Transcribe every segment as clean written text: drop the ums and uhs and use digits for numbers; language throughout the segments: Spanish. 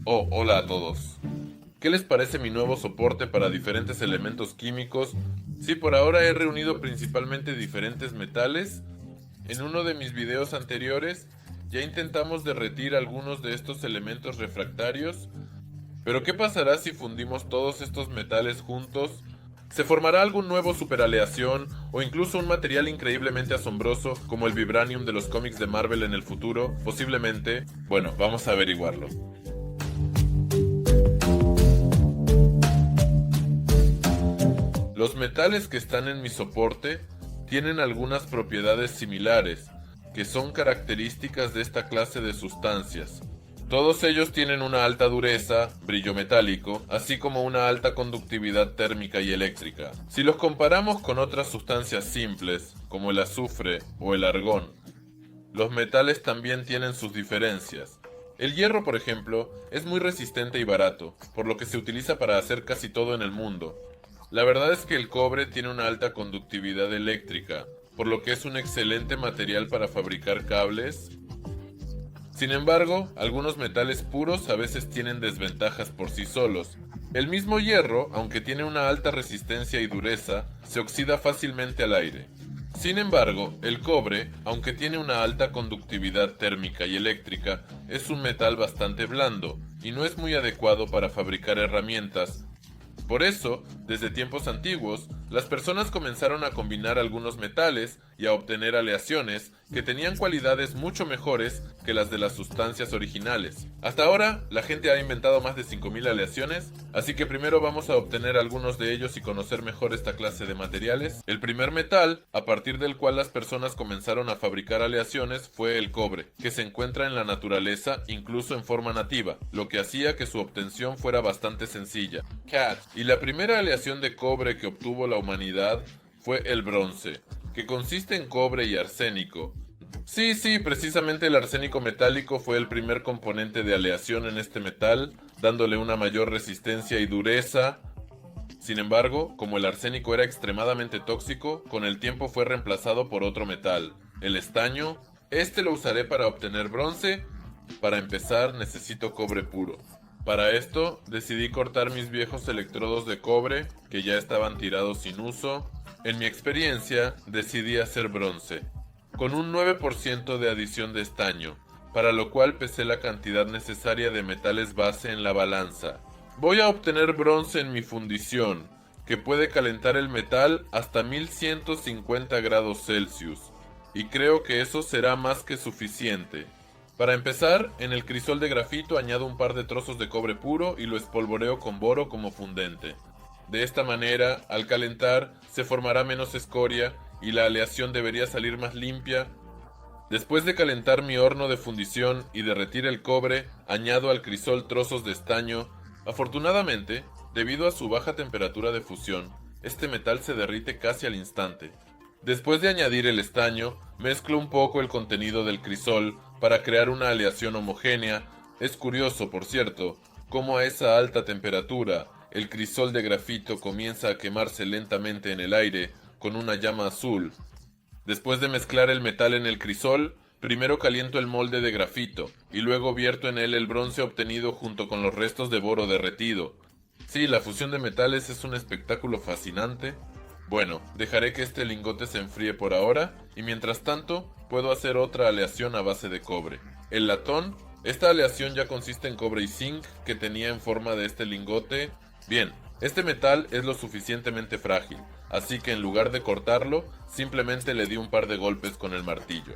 Oh, hola a todos. ¿Qué les parece mi nuevo soporte para diferentes elementos químicos? Sí, por ahora he reunido principalmente diferentes metales. En uno de mis videos anteriores ya intentamos derretir algunos de estos elementos refractarios, pero ¿qué pasará si fundimos todos estos metales juntos? ¿Se formará algún nuevo superaleación o incluso un material increíblemente asombroso como el vibranium de los cómics de Marvel en el futuro? Posiblemente. Bueno, vamos a averiguarlo. Los metales que están en mi soporte tienen algunas propiedades similares, que son características de esta clase de sustancias. Todos ellos tienen una alta dureza, brillo metálico, así como una alta conductividad térmica y eléctrica. Si los comparamos con otras sustancias simples, como el azufre o el argón, los metales también tienen sus diferencias. El hierro, por ejemplo, es muy resistente y barato, por lo que se utiliza para hacer casi todo en el mundo. La verdad es que el cobre tiene una alta conductividad eléctrica, por lo que es un excelente material para fabricar cables. Sin embargo, algunos metales puros a veces tienen desventajas por sí solos. El mismo hierro, aunque tiene una alta resistencia y dureza, se oxida fácilmente al aire. Sin embargo, el cobre, aunque tiene una alta conductividad térmica y eléctrica, es un metal bastante blando y no es muy adecuado para fabricar herramientas. Por eso, desde tiempos antiguos, las personas comenzaron a combinar algunos metales y a obtener aleaciones que tenían cualidades mucho mejores que las de las sustancias originales. Hasta ahora, la gente ha inventado más de 5000 aleaciones, así que primero vamos a obtener algunos de ellos y conocer mejor esta clase de materiales. El primer metal, a partir del cual las personas comenzaron a fabricar aleaciones, fue el cobre, que se encuentra en la naturaleza incluso en forma nativa, lo que hacía que su obtención fuera bastante sencilla. Y la primera aleación de cobre que obtuvo la humanidad fue el bronce, que consiste en cobre y arsénico. Sí, precisamente el arsénico metálico fue el primer componente de aleación en este metal, dándole una mayor resistencia y dureza. Sin embargo, como el arsénico era extremadamente tóxico, con el tiempo fue reemplazado por otro metal, el estaño. Este lo usaré para obtener bronce. Para empezar, necesito cobre puro. Para esto, decidí cortar mis viejos electrodos de cobre, que ya estaban tirados sin uso. En mi experiencia, decidí hacer bronce, con un 9% de adición de estaño, para lo cual pesé la cantidad necesaria de metales base en la balanza. Voy a obtener bronce en mi fundición, que puede calentar el metal hasta 1150 grados Celsius, y creo que eso será más que suficiente. Para empezar, en el crisol de grafito añado un par de trozos de cobre puro y lo espolvoreo con boro como fundente. De esta manera, al calentar, se formará menos escoria y la aleación debería salir más limpia. Después de calentar mi horno de fundición y derretir el cobre, añado al crisol trozos de estaño. Afortunadamente, debido a su baja temperatura de fusión, este metal se derrite casi al instante. Después de añadir el estaño, mezclo un poco el contenido del crisol para crear una aleación homogénea. Es curioso, por cierto, cómo a esa alta temperatura el crisol de grafito comienza a quemarse lentamente en el aire con una llama azul. Después de mezclar el metal en el crisol, primero caliento el molde de grafito y luego vierto en él el bronce obtenido junto con los restos de boro derretido. Sí, la fusión de metales es un espectáculo fascinante. Bueno, dejaré que este lingote se enfríe por ahora y mientras tanto puedo hacer otra aleación a base de cobre. El latón. Esta aleación ya consiste en cobre y zinc que tenía en forma de este lingote. Bien, este metal es lo suficientemente frágil, así que en lugar de cortarlo, simplemente le di un par de golpes con el martillo.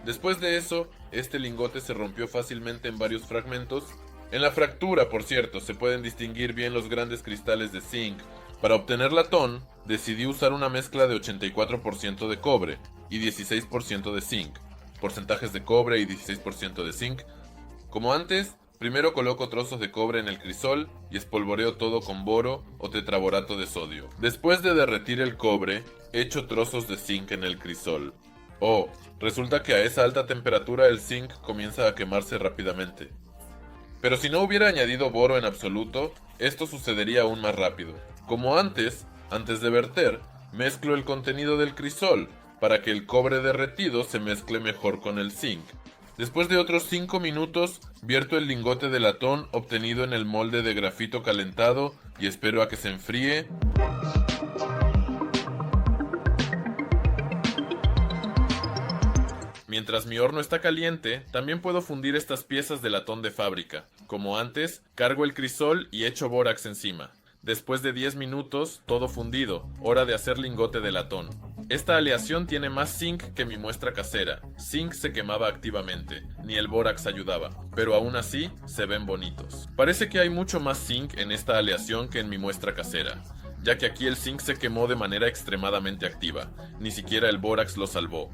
Después de eso, este lingote se rompió fácilmente en varios fragmentos. En la fractura, por cierto, se pueden distinguir bien los grandes cristales de zinc. Para obtener latón, decidí usar una mezcla de 84% de cobre y 16% de zinc. Porcentajes de cobre y 16% de zinc. Como antes, primero coloco trozos de cobre en el crisol y espolvoreo todo con boro o tetraborato de sodio. Después de derretir el cobre, echo trozos de zinc en el crisol. Oh, resulta que a esa alta temperatura el zinc comienza a quemarse rápidamente. Pero si no hubiera añadido boro en absoluto, esto sucedería aún más rápido. Como antes de verter, mezclo el contenido del crisol para que el cobre derretido se mezcle mejor con el zinc. Después de otros 5 minutos, vierto el lingote de latón obtenido en el molde de grafito calentado y espero a que se enfríe. Mientras mi horno está caliente, también puedo fundir estas piezas de latón de fábrica. Como antes, cargo el crisol y echo bórax encima. Después de 10 minutos, todo fundido, hora de hacer lingote de latón. Esta aleación tiene más zinc que mi muestra casera. Zinc se quemaba activamente, ni el bórax ayudaba, pero aún así se ven bonitos. Parece que hay mucho más zinc en esta aleación que en mi muestra casera, ya que aquí el zinc se quemó de manera extremadamente activa, ni siquiera el bórax lo salvó.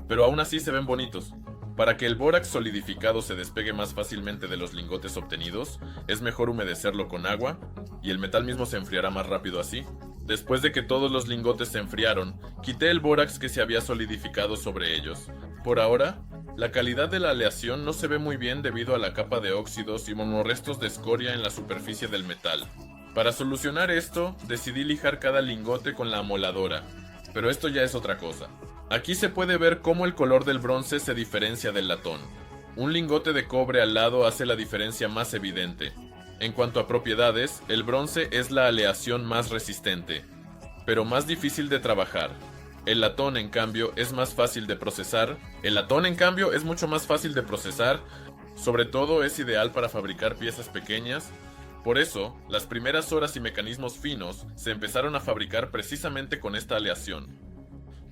Pero aún así se ven bonitos. Para que el bórax solidificado se despegue más fácilmente de los lingotes obtenidos, es mejor humedecerlo con agua, y el metal mismo se enfriará más rápido así. Después de que todos los lingotes se enfriaron, quité el bórax que se había solidificado sobre ellos. Por ahora, la calidad de la aleación no se ve muy bien debido a la capa de óxidos y monorrestos de escoria en la superficie del metal. Para solucionar esto, decidí lijar cada lingote con la amoladora, pero esto ya es otra cosa. Aquí se puede ver cómo el color del bronce se diferencia del latón. Un lingote de cobre al lado hace la diferencia más evidente. En cuanto a propiedades, el bronce es la aleación más resistente, pero más difícil de trabajar. El latón, en cambio, es más fácil de procesar. Mucho más fácil de procesar. Sobre todo es ideal para fabricar piezas pequeñas. Por eso, las primeras horas y mecanismos finos se empezaron a fabricar precisamente con esta aleación.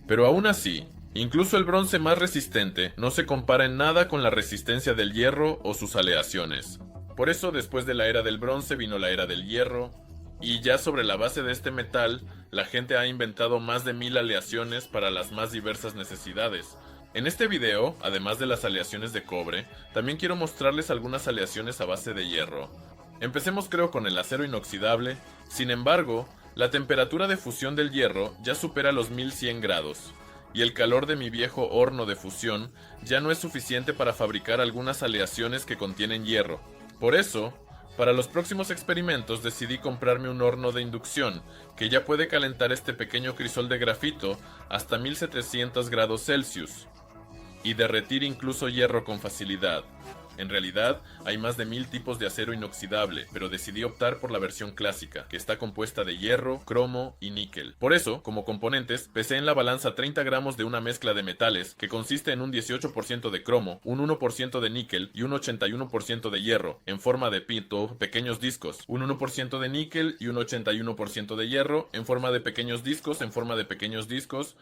Pero aún así, incluso el bronce más resistente no se compara en nada con la resistencia del hierro o sus aleaciones. Por eso, después de la era del bronce vino la era del hierro, y ya sobre la base de este metal, la gente ha inventado más de 1000 aleaciones para las más diversas necesidades. En este video, además de las aleaciones de cobre, también quiero mostrarles algunas aleaciones a base de hierro. Empecemos creo con el acero inoxidable. Sin embargo, la temperatura de fusión del hierro ya supera los 1100 grados, y el calor de mi viejo horno de fusión ya no es suficiente para fabricar algunas aleaciones que contienen hierro. Por eso, para los próximos experimentos decidí comprarme un horno de inducción, que ya puede calentar este pequeño crisol de grafito hasta 1700 grados Celsius, y derretir incluso hierro con facilidad. En realidad, hay más de 1000 tipos de acero inoxidable, pero decidí optar por la versión clásica, que está compuesta de hierro, cromo y níquel. Por eso, como componentes, pesé en la balanza 30 gramos de una mezcla de metales, que consiste en un 18% de cromo, un 1% de níquel y un 81% de hierro, en forma de pequeños discos, un 1% de níquel y un 81% de hierro, en forma de pequeños discos.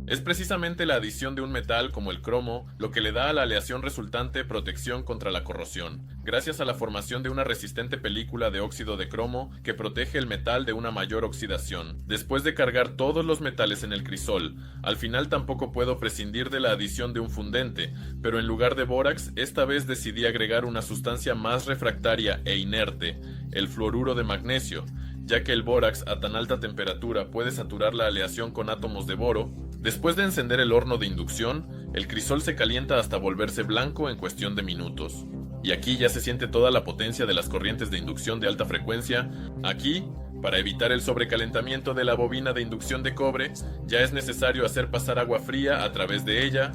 Es precisamente la adición de un metal como el cromo lo que le da a la aleación resultante protección contra la corrosión, gracias a la formación de una resistente película de óxido de cromo que protege el metal de una mayor oxidación. Después de cargar todos los metales en el crisol, al final tampoco puedo prescindir de la adición de un fundente, pero en lugar de bórax, esta vez decidí agregar una sustancia más refractaria e inerte, el fluoruro de magnesio, ya que el bórax a tan alta temperatura puede saturar la aleación con átomos de boro. Después de encender el horno de inducción, el crisol se calienta hasta volverse blanco en cuestión de minutos. Y aquí ya se siente toda la potencia de las corrientes de inducción de alta frecuencia. Aquí, para evitar el sobrecalentamiento de la bobina de inducción de cobre, ya es necesario hacer pasar agua fría a través de ella.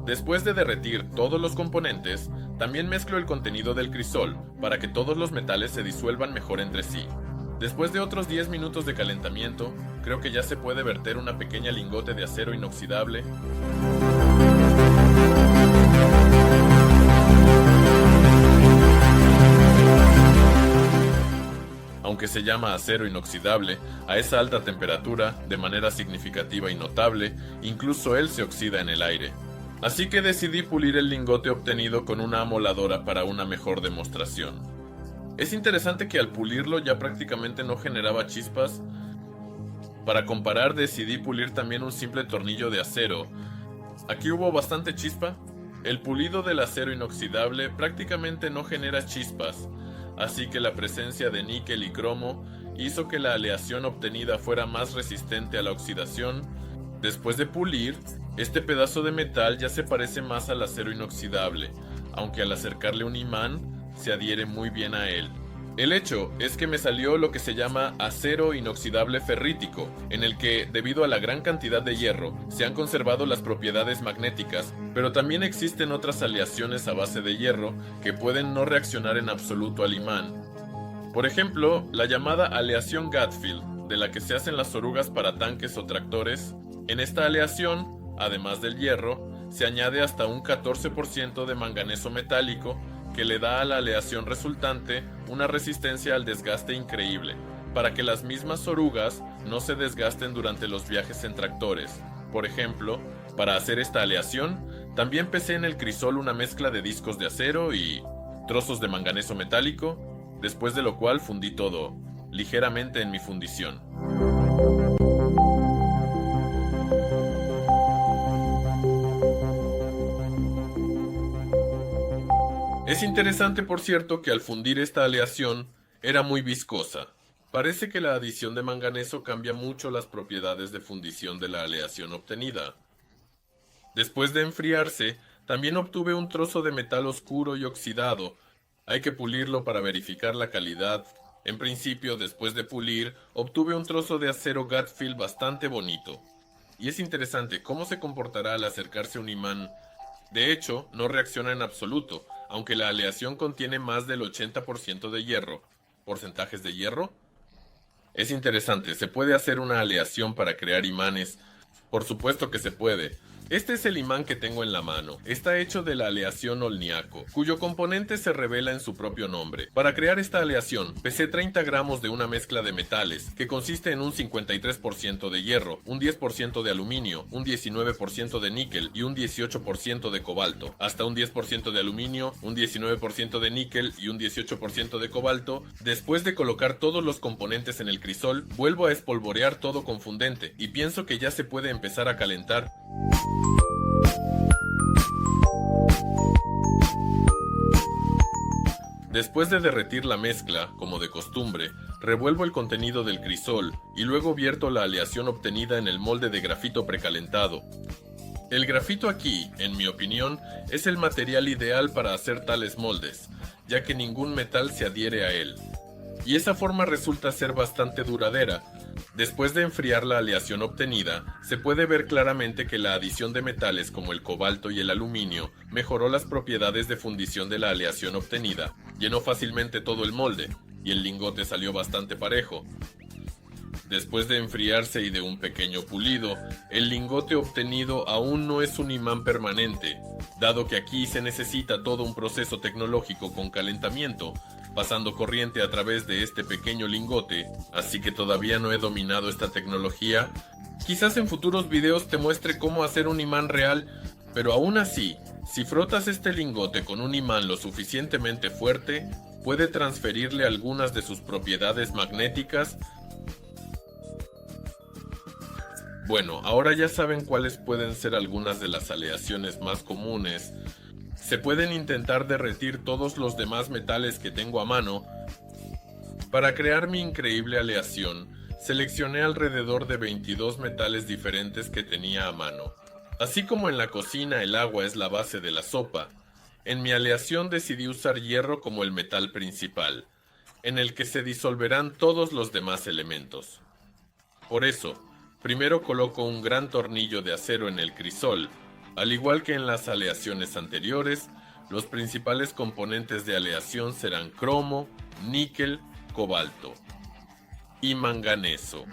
Después de derretir todos los componentes, también mezclo el contenido del crisol para que todos los metales se disuelvan mejor entre sí. Después de otros 10 minutos de calentamiento, creo que ya se puede verter una pequeña lingote de acero inoxidable. Aunque se llama acero inoxidable, a esa alta temperatura, de manera significativa y notable, incluso él se oxida en el aire. Así que decidí pulir el lingote obtenido con una amoladora para una mejor demostración. Es interesante que al pulirlo ya prácticamente no generaba chispas. Para comparar decidí pulir también un simple tornillo de acero. Aquí hubo bastante chispa. El pulido del acero inoxidable prácticamente no genera chispas, así que la presencia de níquel y cromo hizo que la aleación obtenida fuera más resistente a la oxidación. Después de pulir, este pedazo de metal ya se parece más al acero inoxidable, aunque al acercarle un imán se adhiere muy bien a él. El hecho es que me salió lo que se llama acero inoxidable ferrítico, en el que, debido a la gran cantidad de hierro, se han conservado las propiedades magnéticas, pero también existen otras aleaciones a base de hierro que pueden no reaccionar en absoluto al imán. Por ejemplo, la llamada aleación Gatfield, de la que se hacen las orugas para tanques o tractores. En esta aleación, además del hierro, se añade hasta un 14% de manganeso metálico, que le da a la aleación resultante una resistencia al desgaste increíble, para que las mismas orugas no se desgasten durante los viajes en tractores. Por ejemplo, para hacer esta aleación, también pesé en el crisol una mezcla de discos de acero y trozos de manganeso metálico, después de lo cual fundí todo ligeramente en mi fundición. Es interesante, por cierto, que al fundir esta aleación era muy viscosa. Parece que la adición de manganeso cambia mucho las propiedades de fundición de la aleación obtenida. Después de enfriarse, también obtuve un trozo de metal oscuro y oxidado. Hay que pulirlo para verificar la calidad. En principio, después de pulir, obtuve un trozo de acero Gatfield bastante bonito. Y es interesante cómo se comportará al acercarse a un imán. De hecho, no reacciona en absoluto, aunque la aleación contiene más del 80% de hierro. ¿Porcentajes de hierro? Es interesante, ¿se puede hacer una aleación para crear imanes? Por supuesto que se puede. Este es el imán que tengo en la mano. Está hecho de la aleación olniaco, cuyo componente se revela en su propio nombre. Para crear esta aleación, pesé 30 gramos de una mezcla de metales, que consiste en un 53% de hierro, un 10% de aluminio, un 19% de níquel y un 18% de cobalto. Hasta un 10% de aluminio, un 19% de níquel y un 18% de cobalto. Después de colocar todos los componentes en el crisol, vuelvo a espolvorear todo con fundente y pienso que ya se puede empezar a calentar. Después de derretir la mezcla, como de costumbre, revuelvo el contenido del crisol y luego vierto la aleación obtenida en el molde de grafito precalentado. El grafito aquí, en mi opinión, es el material ideal para hacer tales moldes, ya que ningún metal se adhiere a él. Y esa forma resulta ser bastante duradera. Después de enfriar la aleación obtenida, se puede ver claramente que la adición de metales como el cobalto y el aluminio mejoró las propiedades de fundición de la aleación obtenida, llenó fácilmente todo el molde, y el lingote salió bastante parejo. Después de enfriarse y de un pequeño pulido, el lingote obtenido aún no es un imán permanente, dado que aquí se necesita todo un proceso tecnológico con calentamiento, pasando corriente a través de este pequeño lingote, así que todavía no he dominado esta tecnología. Quizás en futuros videos te muestre cómo hacer un imán real, pero aún así, si frotas este lingote con un imán lo suficientemente fuerte, puede transferirle algunas de sus propiedades magnéticas. Bueno, ahora ya saben cuáles pueden ser algunas de las aleaciones más comunes. Se pueden intentar derretir todos los demás metales que tengo a mano. Para crear mi increíble aleación, seleccioné alrededor de 22 metales diferentes que tenía a mano. Así como en la cocina el agua es la base de la sopa, en mi aleación decidí usar hierro como el metal principal, en el que se disolverán todos los demás elementos. Por eso, primero coloco un gran tornillo de acero en el crisol. Al igual que en las aleaciones anteriores, los principales componentes de aleación serán cromo, níquel, cobalto y manganeso.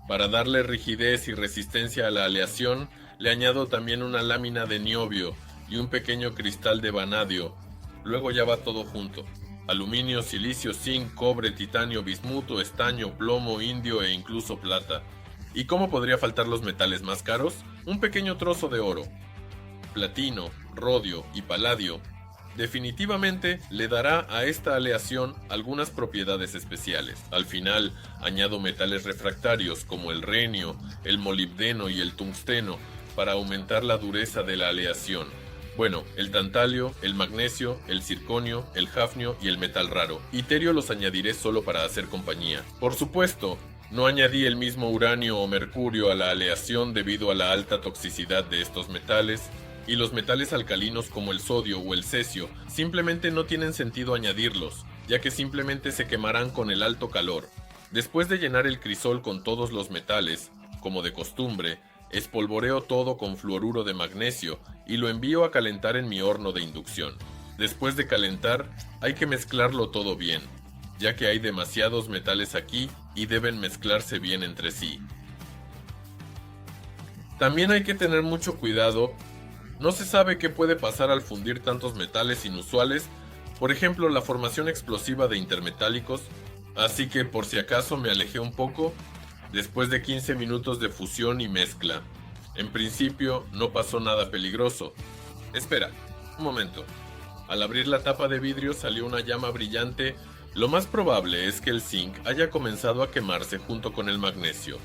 Para darle rigidez y resistencia a la aleación, le añado también una lámina de niobio y un pequeño cristal de vanadio. Luego ya va todo junto. Aluminio, silicio, zinc, cobre, titanio, bismuto, estaño, plomo, indio e incluso plata. ¿Y cómo podría faltar los metales más caros? Un pequeño trozo de oro. Platino, rodio y paladio, definitivamente le dará a esta aleación algunas propiedades especiales. Al final, añado metales refractarios como el renio, el molibdeno y el tungsteno para aumentar la dureza de la aleación. Bueno, el tantalio, el magnesio, el circonio, el hafnio y el metal raro. Iterio los añadiré solo para hacer compañía. Por supuesto, no añadí el mismo uranio o mercurio a la aleación debido a la alta toxicidad de estos metales. Y los metales alcalinos como el sodio o el cesio simplemente no tienen sentido añadirlos, ya que simplemente se quemarán con el alto calor. Después de llenar el crisol con todos los metales, como de costumbre, espolvoreo todo con fluoruro de magnesio y lo envío a calentar en mi horno de inducción. Después de calentar, hay que mezclarlo todo bien, ya que hay demasiados metales aquí y deben mezclarse bien entre sí. También hay que tener mucho cuidado, no se sabe qué puede pasar al fundir tantos metales inusuales, por ejemplo la formación explosiva de intermetálicos, así que por si acaso me alejé un poco, después de 15 minutos de fusión y mezcla. En principio no pasó nada peligroso. Espera, un momento. Al abrir la tapa de vidrio salió una llama brillante. Lo más probable es que el zinc haya comenzado a quemarse junto con el magnesio,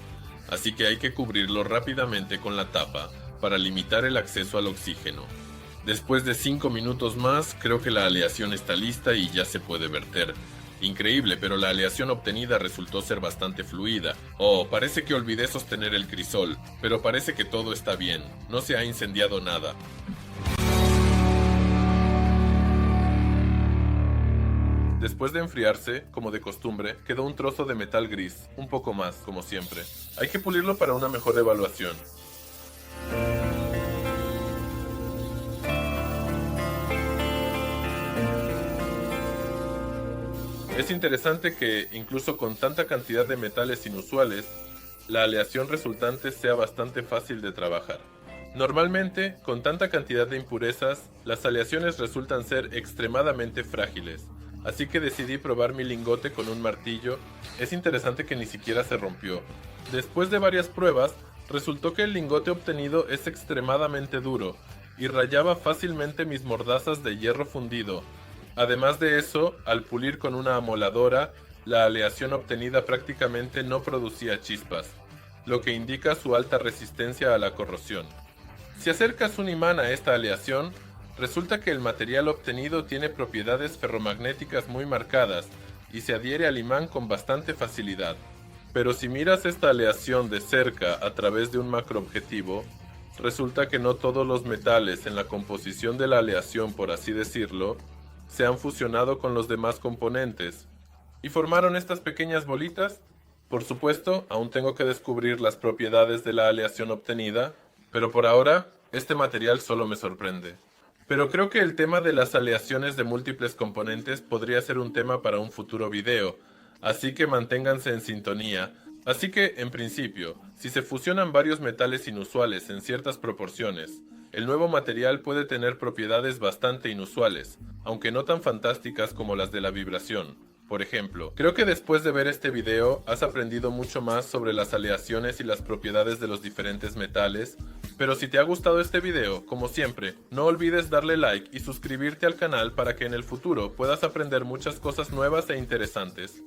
así que hay que cubrirlo rápidamente con la tapa para limitar el acceso al oxígeno. Después de 5 minutos más, creo que la aleación está lista y ya se puede verter. Increíble, pero la aleación obtenida resultó ser bastante fluida. Oh, parece que olvidé sostener el crisol, pero parece que todo está bien, no se ha incendiado nada. Después de enfriarse, como de costumbre, quedó un trozo de metal gris, un poco más, como siempre. Hay que pulirlo para una mejor evaluación. Es interesante que, incluso con tanta cantidad de metales inusuales, la aleación resultante sea bastante fácil de trabajar. Normalmente, con tanta cantidad de impurezas, las aleaciones resultan ser extremadamente frágiles, así que decidí probar mi lingote con un martillo. Es interesante que ni siquiera se rompió. Después de varias pruebas, resultó que el lingote obtenido es extremadamente duro y rayaba fácilmente mis mordazas de hierro fundido. Además de eso, al pulir con una amoladora, la aleación obtenida prácticamente no producía chispas, lo que indica su alta resistencia a la corrosión. Si acercas un imán a esta aleación, resulta que el material obtenido tiene propiedades ferromagnéticas muy marcadas y se adhiere al imán con bastante facilidad. Pero si miras esta aleación de cerca a través de un macroobjetivo, resulta que no todos los metales en la composición de la aleación, por así decirlo, se han fusionado con los demás componentes y formaron estas pequeñas bolitas. Por supuesto, aún tengo que descubrir las propiedades de la aleación obtenida, pero por ahora, este material solo me sorprende. Pero creo que el tema de las aleaciones de múltiples componentes podría ser un tema para un futuro video, así que manténganse en sintonía. Así que, en principio, si se fusionan varios metales inusuales en ciertas proporciones, el nuevo material puede tener propiedades bastante inusuales, aunque no tan fantásticas como las de la vibración. Por ejemplo, creo que después de ver este video has aprendido mucho más sobre las aleaciones y las propiedades de los diferentes metales, pero si te ha gustado este video, como siempre, no olvides darle like y suscribirte al canal para que en el futuro puedas aprender muchas cosas nuevas e interesantes.